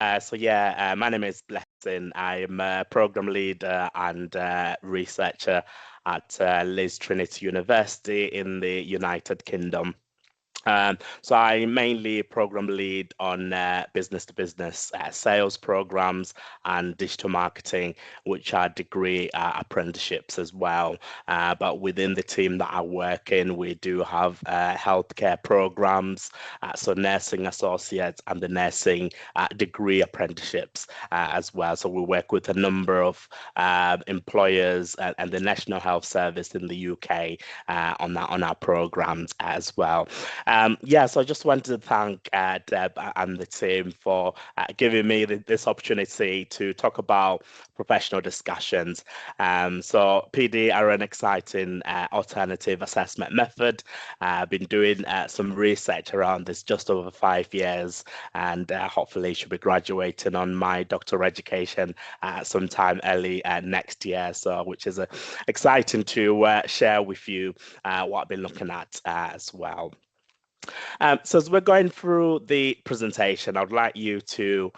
My name is Blessing. I'm a program leader and researcher at Leeds Trinity University in the United Kingdom. So I mainly program lead on business to business sales programs and digital marketing, which are degree apprenticeships as well. But within the team that I work in, we do have healthcare programs, so nursing associates and the nursing degree apprenticeships as well. So we work with a number of employers and the National Health Service in the UK on our programs as well. So I just wanted to thank Deb and the team for giving me this opportunity to talk about professional discussions. So PD are an exciting alternative assessment method. I've been doing some research around this just over 5 years, and hopefully should be graduating on my doctoral education sometime early next year. So, which is exciting to share with you what I've been looking at as well. So as we're going through the presentation, I'd like you to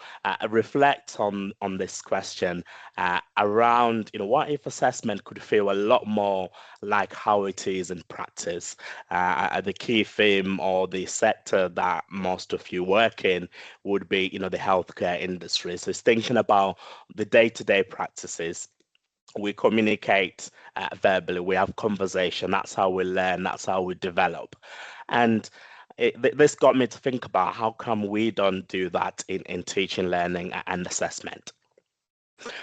reflect on this question around, what if assessment could feel a lot more like how it is in practice? The key theme or the sector that most of you work in would be, the healthcare industry. So it's thinking about the day-to-day practices. We communicate verbally, we have conversation, that's how we learn, that's how we develop. And this got me to think about how come we don't do that in teaching, learning, and assessment.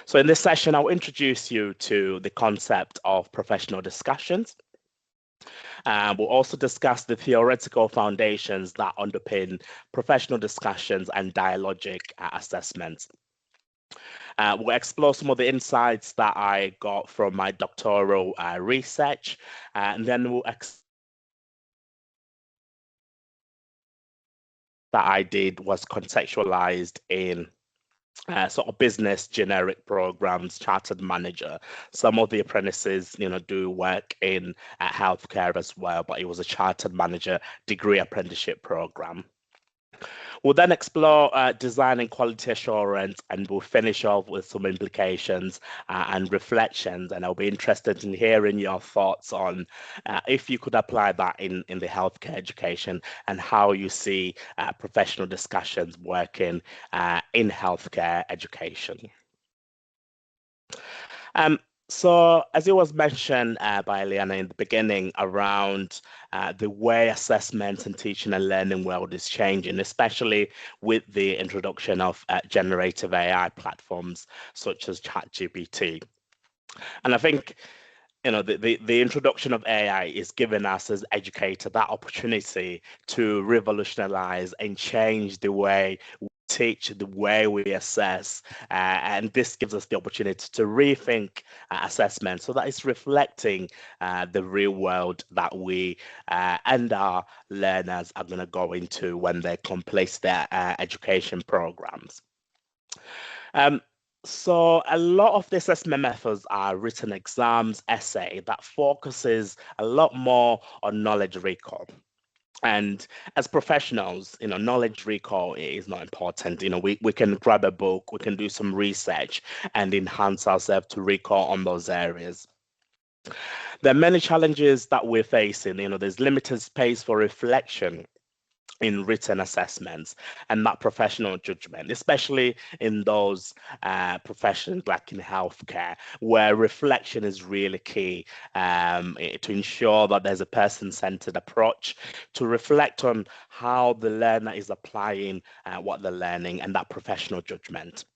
So in this session, I'll introduce you to the concept of professional discussions. We'll also discuss the theoretical foundations that underpin professional discussions and dialogic assessments. We'll explore some of the insights that I got from my doctoral research, and then we'll that I did was contextualized in sort of business generic programs, chartered manager. Some of the apprentices, do work in healthcare as well, but it was a chartered manager degree apprenticeship program. We'll then explore design and quality assurance, and we'll finish off with some implications and reflections. And I'll be interested in hearing your thoughts on if you could apply that in the healthcare education and how you see professional discussions working in healthcare education. So as it was mentioned by Liana in the beginning around the way assessment and teaching and learning world is changing, especially with the introduction of generative AI platforms such as ChatGPT. And I think the introduction of AI is giving us as educators that opportunity to revolutionize and change the way we teach, the way we assess, and this gives us the opportunity to rethink assessment so that it's reflecting the real world that we and our learners are going to go into when they complete their education programs. So a lot of the assessment methods are written exams, essay that focuses a lot more on knowledge recall. And as professionals, knowledge recall is not important. We can grab a book, we can do some research and enhance ourselves to recall on those areas. There are many challenges that we're facing. There's limited space for reflection in written assessments and that professional judgment, especially in those professions like in healthcare, where reflection is really key to ensure that there's a person-centered approach to reflect on how the learner is applying what they're learning and that professional judgment.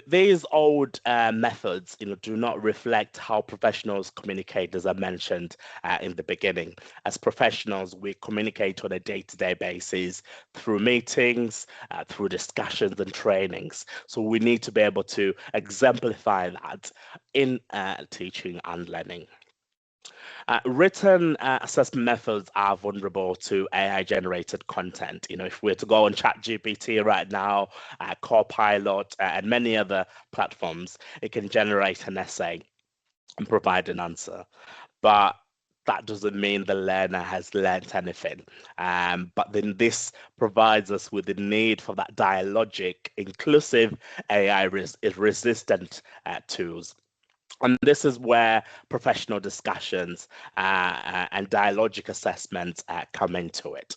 These old methods, do not reflect how professionals communicate, as I mentioned in the beginning. As professionals, we communicate on a day-to-day basis through meetings, through discussions and trainings. So we need to be able to exemplify that in teaching and learning. Written assessment methods are vulnerable to AI-generated content. If we're to go on ChatGPT right now, Copilot, and many other platforms, it can generate an essay and provide an answer. But that doesn't mean the learner has learnt anything. But then this provides us with the need for that dialogic, inclusive, AI resistant tools. And this is where professional discussions and dialogic assessments come into it.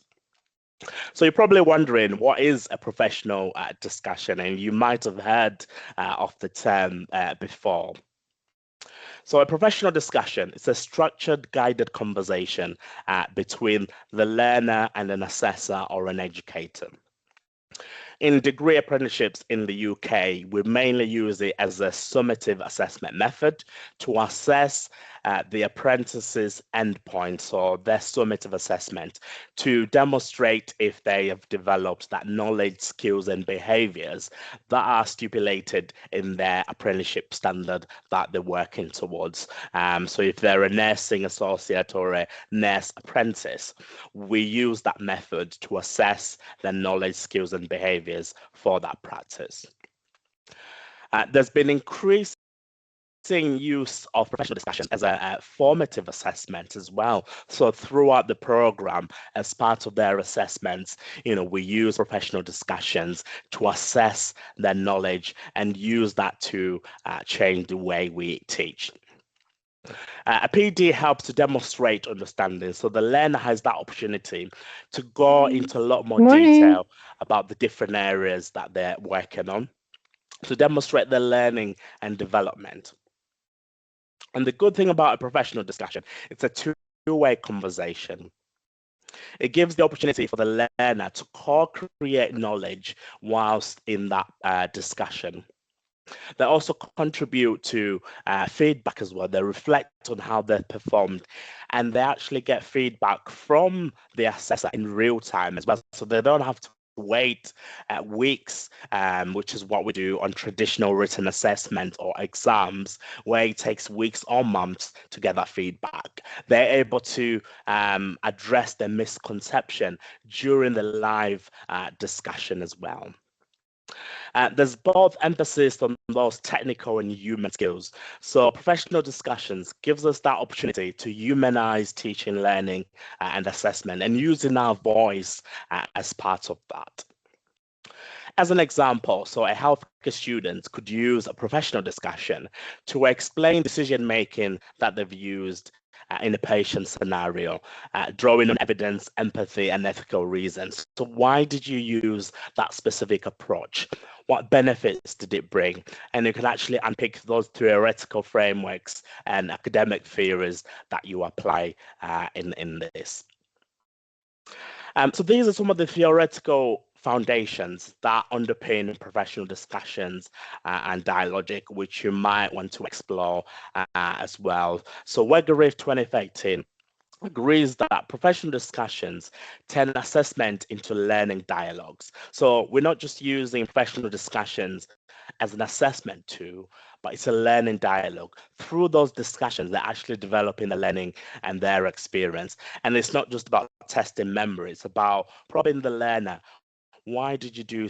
So you're probably wondering, what is a professional discussion? And you might have heard of the term before. So a professional discussion is a structured, guided conversation between the learner and an assessor or an educator. In degree apprenticeships in the UK, we mainly use it as a summative assessment method to assess the apprentices' endpoints or their summative assessment to demonstrate if they have developed that knowledge, skills, and behaviors that are stipulated in their apprenticeship standard that they're working towards. So if they're a nursing associate or a nurse apprentice, we use that method to assess their knowledge, skills, and behaviors for that practice. There's been increasing use of professional discussion as a formative assessment as well. So throughout the program, as part of their assessments, we use professional discussions to assess their knowledge and use that to change the way we teach. A PD helps to demonstrate understanding, so the learner has that opportunity to go into a lot more detail about the different areas that they're working on to demonstrate their learning and development. And the good thing about a professional discussion, it's a two-way conversation. It gives the opportunity for the learner to co-create knowledge whilst in that discussion. They also contribute to feedback as well. They reflect on how they've performed, and they actually get feedback from the assessor in real time as well. So they don't have to wait weeks, which is what we do on traditional written assessment or exams, where it takes weeks or months to get that feedback. They're able to address their misconception during the live discussion as well. There's both emphasis on those technical and human skills. So professional discussions gives us that opportunity to humanize teaching, learning, and assessment, and using our voice as part of that. As an example, so a healthcare student could use a professional discussion to explain decision making that they've used in a patient scenario, drawing on evidence, empathy, and ethical reasons. So why did you use that specific approach? What benefits did it bring? And you can actually unpick those theoretical frameworks and academic theories that you apply in this. So these are some of the theoretical foundations that underpin professional discussions and dialogic, which you might want to explore as well. So Maregere 2013 agrees that professional discussions turn assessment into learning dialogues. So we're not just using professional discussions as an assessment tool, but it's a learning dialogue. Through those discussions, they're actually developing the learning and their experience. And it's not just about testing memory, it's about probing the learner. Why did you do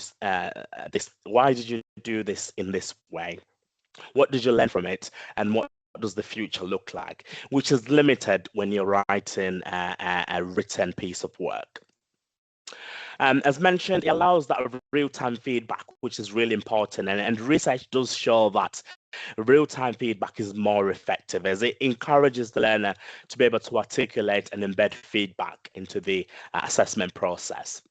this? Why did you do this in this way? What did you learn from it? And what does the future look like? Which is limited when you're writing a written piece of work. As mentioned, it allows that real-time feedback, which is really important. And research does show that real-time feedback is more effective as it encourages the learner to be able to articulate and embed feedback into the assessment process.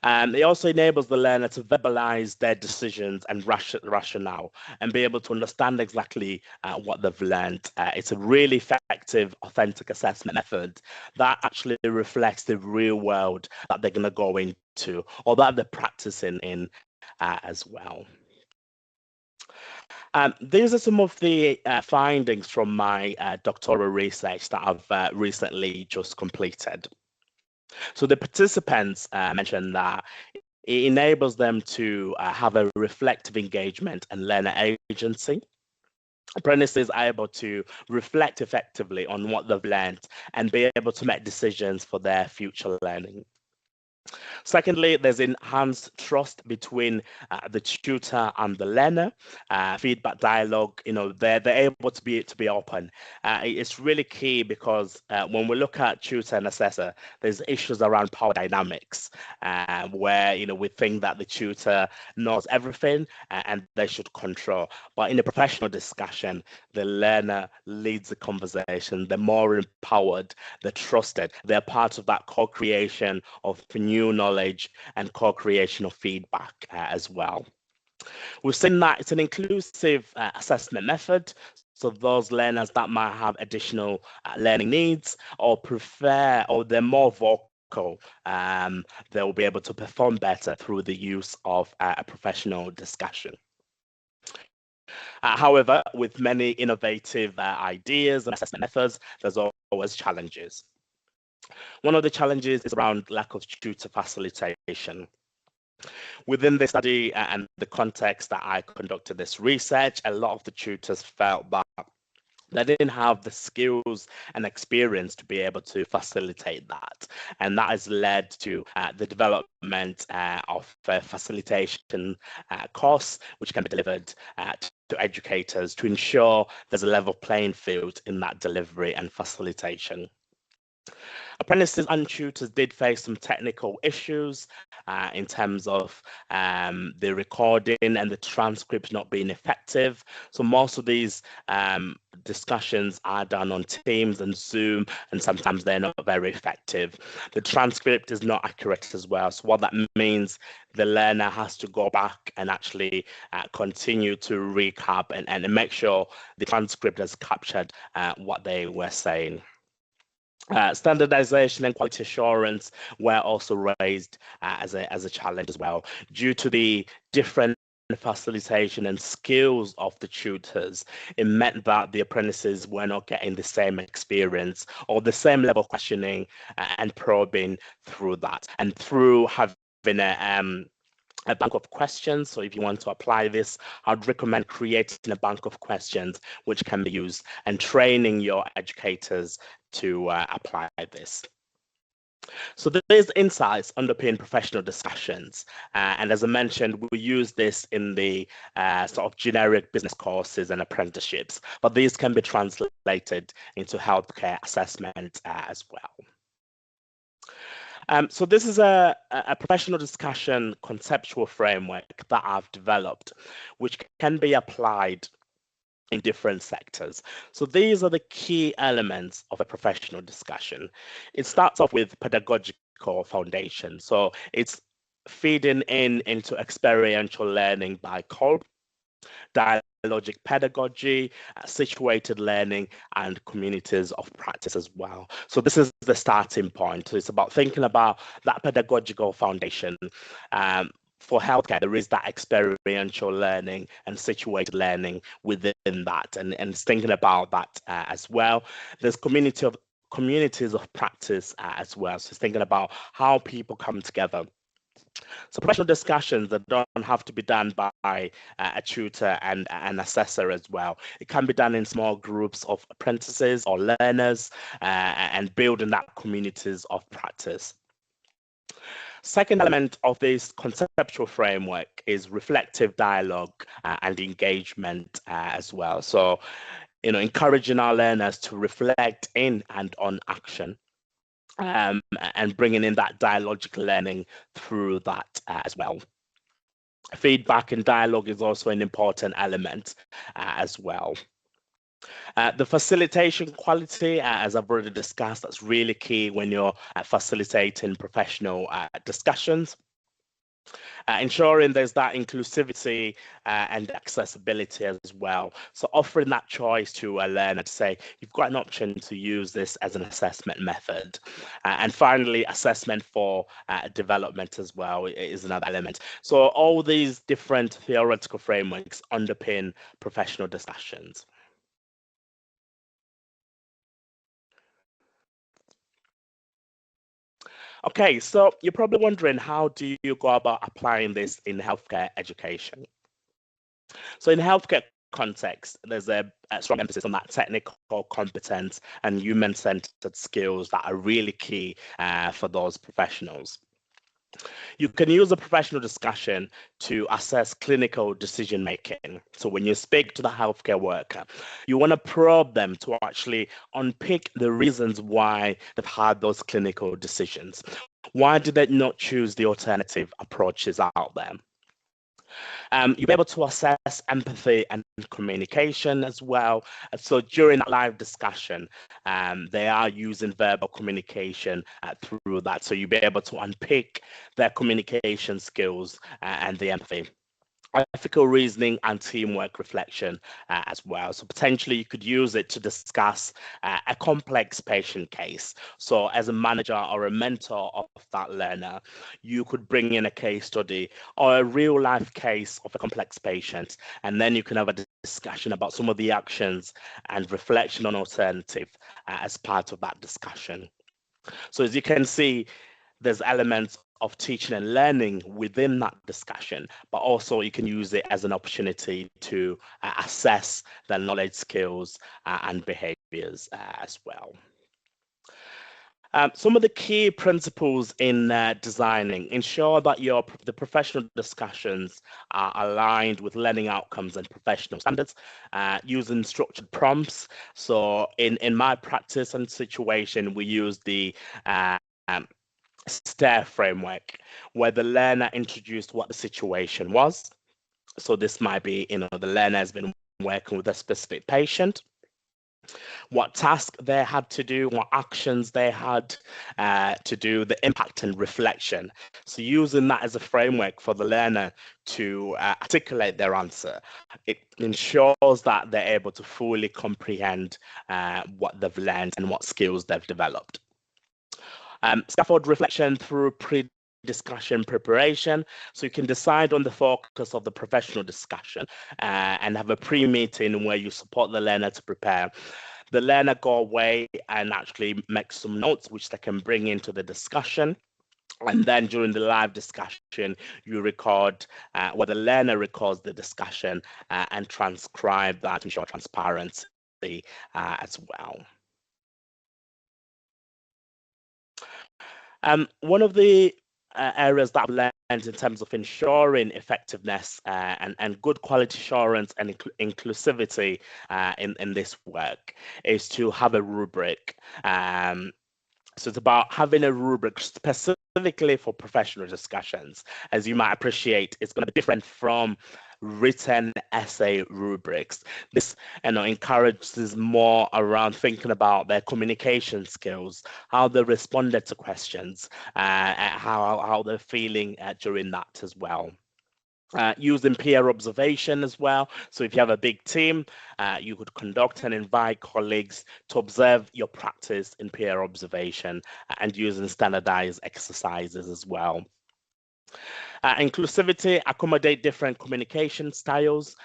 It also enables the learner to verbalize their decisions and rationale and be able to understand exactly what they've learned. It's a really effective, authentic assessment method that actually reflects the real world that they're going to go into or that they're practicing in as well. These are some of the findings from my doctoral research that I've recently just completed. So the participants mentioned that it enables them to have a reflective engagement and learner agency. Apprentices are able to reflect effectively on what they've learned and be able to make decisions for their future learning. Secondly, there's enhanced trust between the tutor and the learner. Feedback dialogue, they're able to be open. It's really key because when we look at tutor and assessor, there's issues around power dynamics, where we think that the tutor knows everything and they should control. But in a professional discussion, the learner leads the conversation. They're more empowered. They're trusted. They're part of that co-creation of new knowledge and co-creation of feedback as well. We've seen that it's an inclusive assessment method. So those learners that might have additional learning needs or prefer, or they're more vocal, they'll be able to perform better through the use of a professional discussion. However, with many innovative ideas and assessment methods, there's always challenges. One of the challenges is around lack of tutor facilitation. Within the study and the context that I conducted this research, a lot of the tutors felt that they didn't have the skills and experience to be able to facilitate that. And that has led to the development of facilitation courses, which can be delivered to educators to ensure there's a level playing field in that delivery and facilitation. Apprentices and tutors did face some technical issues in terms of the recording and the transcript not being effective. So most of these discussions are done on Teams and Zoom, and sometimes they're not very effective. The transcript is not accurate as well. So what that means, the learner has to go back and actually continue to recap and make sure the transcript has captured what they were saying. Standardization and quality assurance were also raised as a challenge as well, due to the different facilitation and skills of the tutors. It meant that the apprentices were not getting the same experience or the same level of questioning and probing through that, and through having a bank of questions. So if you want to apply this, I'd recommend creating a bank of questions which can be used and training your educators to apply this. So these insights underpin professional discussions. And as I mentioned, we use this in the sort of generic business courses and apprenticeships, but these can be translated into healthcare assessment as well. So this is a professional discussion conceptual framework that I've developed, which can be applied in different sectors. So these are the key elements of a professional discussion. It starts off with pedagogical foundation. So it's feeding into experiential learning by Kolb, dialogic pedagogy, situated learning, and communities of practice as well. So this is the starting point. So it's about thinking about that pedagogical foundation. For healthcare, there is that experiential learning and situated learning within that, and it's thinking about that as well. There's communities of practice as well. So it's thinking about how people come together. So professional discussions that don't have to be done by a tutor and an assessor as well. It can be done in small groups of apprentices or learners and building that communities of practice. Second element of this conceptual framework is reflective dialogue and engagement as well. So, encouraging our learners to reflect in and on action. And bringing in that dialogical learning through that as well. Feedback and dialogue is also an important element as well. The facilitation quality, as I've already discussed, that's really key when you're facilitating professional discussions. Ensuring there's that inclusivity and accessibility as well. So offering that choice to a learner to say, you've got an option to use this as an assessment method. And finally, assessment for development as well is another element. So all these different theoretical frameworks underpin professional discussions. Okay, so you're probably wondering, how do you go about applying this in healthcare education? So in healthcare context, there's a strong emphasis on that technical competence and human-centered skills that are really key for those professionals. You can use a professional discussion to assess clinical decision making. So when you speak to the healthcare worker, you want to probe them to actually unpick the reasons why they've had those clinical decisions. Why did they not choose the alternative approaches out there? You'll be able to assess empathy and communication as well. So during that live discussion, they are using verbal communication through that. So you'll be able to unpick their communication skills and the empathy, ethical reasoning and teamwork reflection as well. So potentially you could use it to discuss a complex patient case. So as a manager or a mentor of that learner, you could bring in a case study or a real life case of a complex patient, and then you can have a discussion about some of the actions and reflection on alternative as part of that discussion. So as you can see, there's elements of teaching and learning within that discussion, but also you can use it as an opportunity to assess their knowledge, skills, and behaviors as well. Some of the key principles in designing: ensure that the professional discussions are aligned with learning outcomes and professional standards, using structured prompts. So in my practice and situation, we use the STARE framework, where the learner introduced what the situation was. So this might be, the learner has been working with a specific patient, what task they had to do, what actions they had to do, the impact and reflection. So using that as a framework for the learner to articulate their answer, it ensures that they're able to fully comprehend what they've learned and what skills they've developed. Scaffold reflection through pre-discussion preparation. So you can decide on the focus of the professional discussion and have a pre-meeting where you support the learner to prepare. The learner go away and actually make some notes which they can bring into the discussion. And then during the live discussion, you record where the learner records the discussion and transcribe that to ensure transparency as well. One of the areas that I've learned in terms of ensuring effectiveness and good quality assurance and inclusivity in this work is to have a rubric. So it's about having a rubric specifically for professional discussions. As you might appreciate, it's going to be different from written essay rubrics. This encourages more around thinking about their communication skills, how they responded to questions, how they're feeling during that as well. Using peer observation as well. So if you have a big team, you could conduct and invite colleagues to observe your practice in peer observation and using standardized exercises as well. Inclusivity, accommodate different communication styles,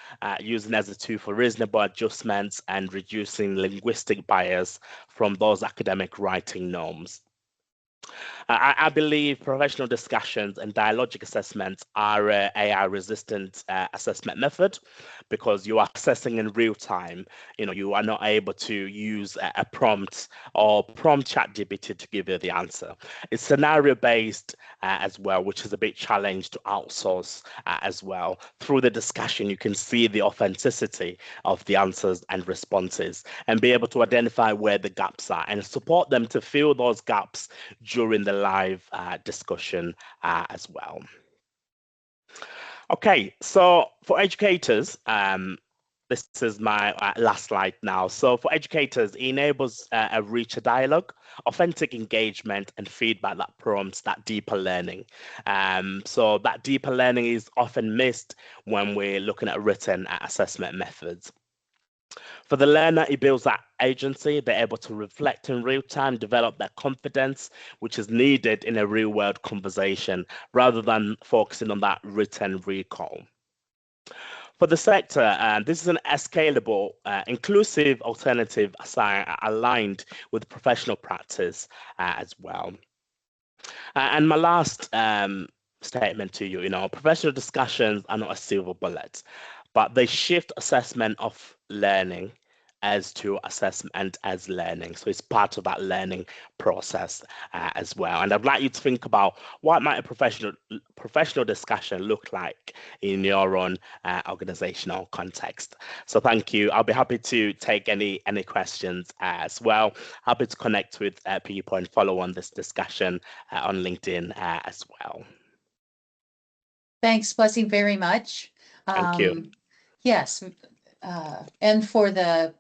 using as a tool for reasonable adjustments and reducing linguistic bias from those academic writing norms. I believe professional discussions and dialogic assessments are an AI-resistant assessment method because you are assessing in real time. You are not able to use a prompt or prompt ChatGPT to give you the answer. It's scenario-based as well, which is a bit challenged to outsource as well. Through the discussion, you can see the authenticity of the answers and responses and be able to identify where the gaps are and support them to fill those gaps during the live discussion as well. Okay, so for educators, this is my last slide now. So for educators, it enables a richer dialogue, authentic engagement, and feedback that prompts that deeper learning. So that deeper learning is often missed when we're looking at written assessment methods. For the learner, it builds that agency. They're able to reflect in real time, develop that confidence, which is needed in a real world conversation, rather than focusing on that written recall. For the sector, this is a scalable, inclusive alternative aligned with professional practice as well. And my last statement to you, professional discussions are not a silver bullet, but they shift assessment of learning as to assessment as learning. So it's part of that learning process as well. And I'd like you to think about what might a professional discussion look like in your own organizational context. So thank you. I'll be happy to take any questions as well. Happy to connect with people and follow on this discussion on LinkedIn as well. Thanks, Blessing, very much. Thank you. Yes, and for the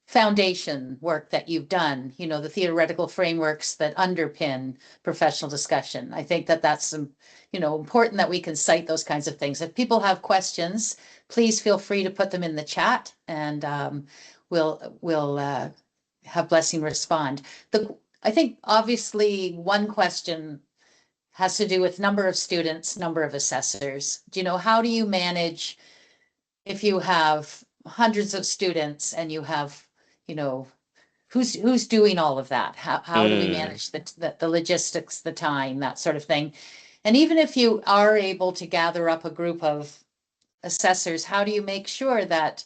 foundation work that you've done, you know, the theoretical frameworks that underpin professional discussion. I think that that's, you know, important that we can cite those kinds of things. If people have questions, please feel free to put them in the chat, and we'll have Blessing respond. I think obviously one question has to do with number of students, number of assessors. Do you know, how do you manage if you have hundreds of students and you have, you know, who's doing all of that? How do we manage the logistics, the time, that sort of thing? And even if you are able to gather up a group of assessors, how do you make sure that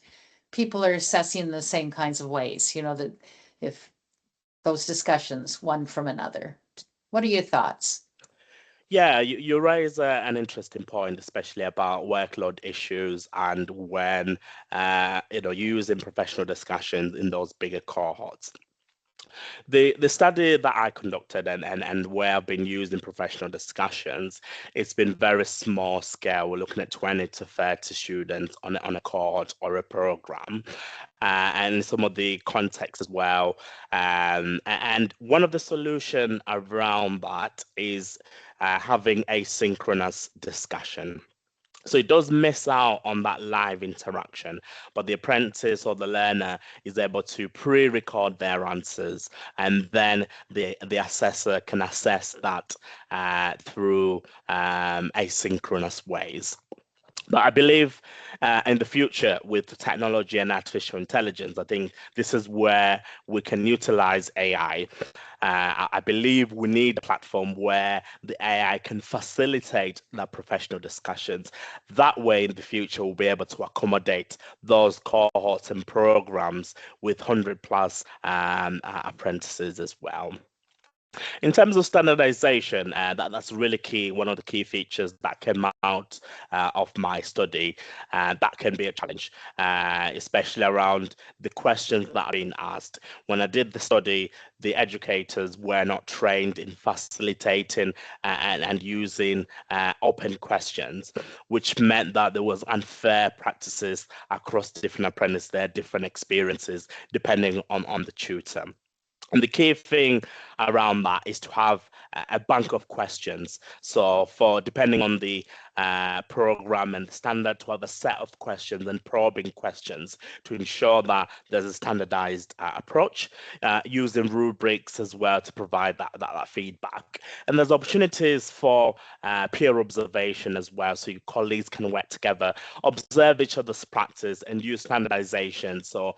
people are assessing in the same kinds of ways? You know, that if those discussions, one from another. What are your thoughts? Yeah, you raise an interesting point, especially about workload issues and when using professional discussions in those bigger cohorts. The study that I conducted and where I've been used in professional discussions, it's been very small scale. We're looking at 20 to 30 students on a cohort or a program. And some of the context as well. And one of the solution around that is having asynchronous discussion. So it does miss out on that live interaction, but the apprentice or the learner is able to pre-record their answers, and then the assessor can assess that through asynchronous ways. But I believe in the future with technology and artificial intelligence, I think this is where we can utilize AI. I believe we need a platform where the AI can facilitate that professional discussions. That way, in the future, we'll be able to accommodate those cohorts and programs with 100 plus apprentices as well. In terms of standardization, that's really key. One of the key features that came out of my study, that can be a challenge, especially around the questions that are being asked. When I did the study, the educators were not trained in facilitating and using open questions, which meant that there was unfair practices across different apprentices, their different experiences, depending on the tutor. And the key thing around that is to have a bank of questions. So for depending on the program and the standard, to have a set of questions and probing questions to ensure that there's a standardized approach, using rubrics as well to provide that feedback. And there's opportunities for peer observation as well, so your colleagues can work together, observe each other's practice and use standardization. So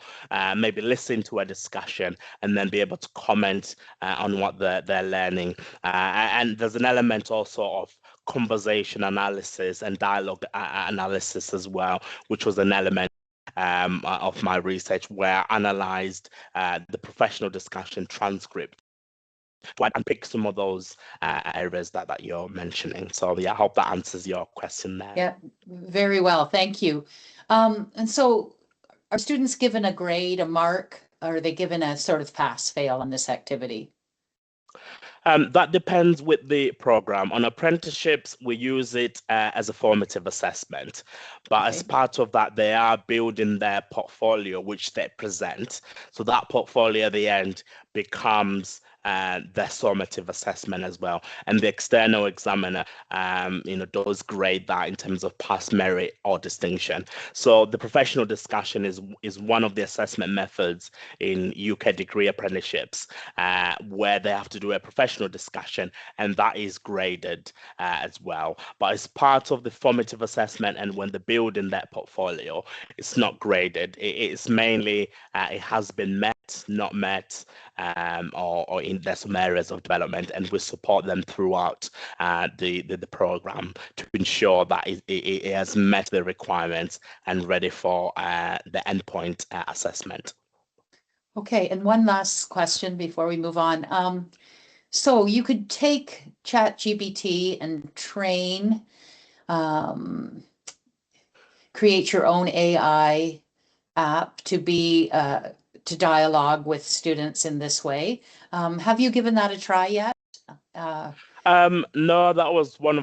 maybe listen to a discussion and then be able to comment on what they're learning. And there's an element also of conversation analysis and dialogue analysis as well, which was an element of my research where I analyzed the professional discussion transcript and pick some of those areas that you're mentioning. So yeah, I hope that answers your question there. Yeah, very well. Thank you. And so are students given a grade, a mark, or are they given a sort of pass fail on this activity? That depends with the program. On apprenticeships, we use it as a formative assessment. But as part of that, they are building their portfolio, which they present. So that portfolio at the end becomes their summative assessment as well. And the external examiner, does grade that in terms of pass, merit, or distinction. So the professional discussion is one of the assessment methods in UK degree apprenticeships, where they have to do a professional discussion, and that is graded as well. But as part of the formative assessment, and when they're building that portfolio, it's not graded. It's mainly it has been met, not met, or in there's some areas of development, and we support them throughout the program to ensure that it has met the requirements and ready for the endpoint assessment. Okay, and one last question before we move on. So you could take ChatGPT and train, create your own AI app to be to dialogue with students in this way. Have you given that a try yet? No, that was one of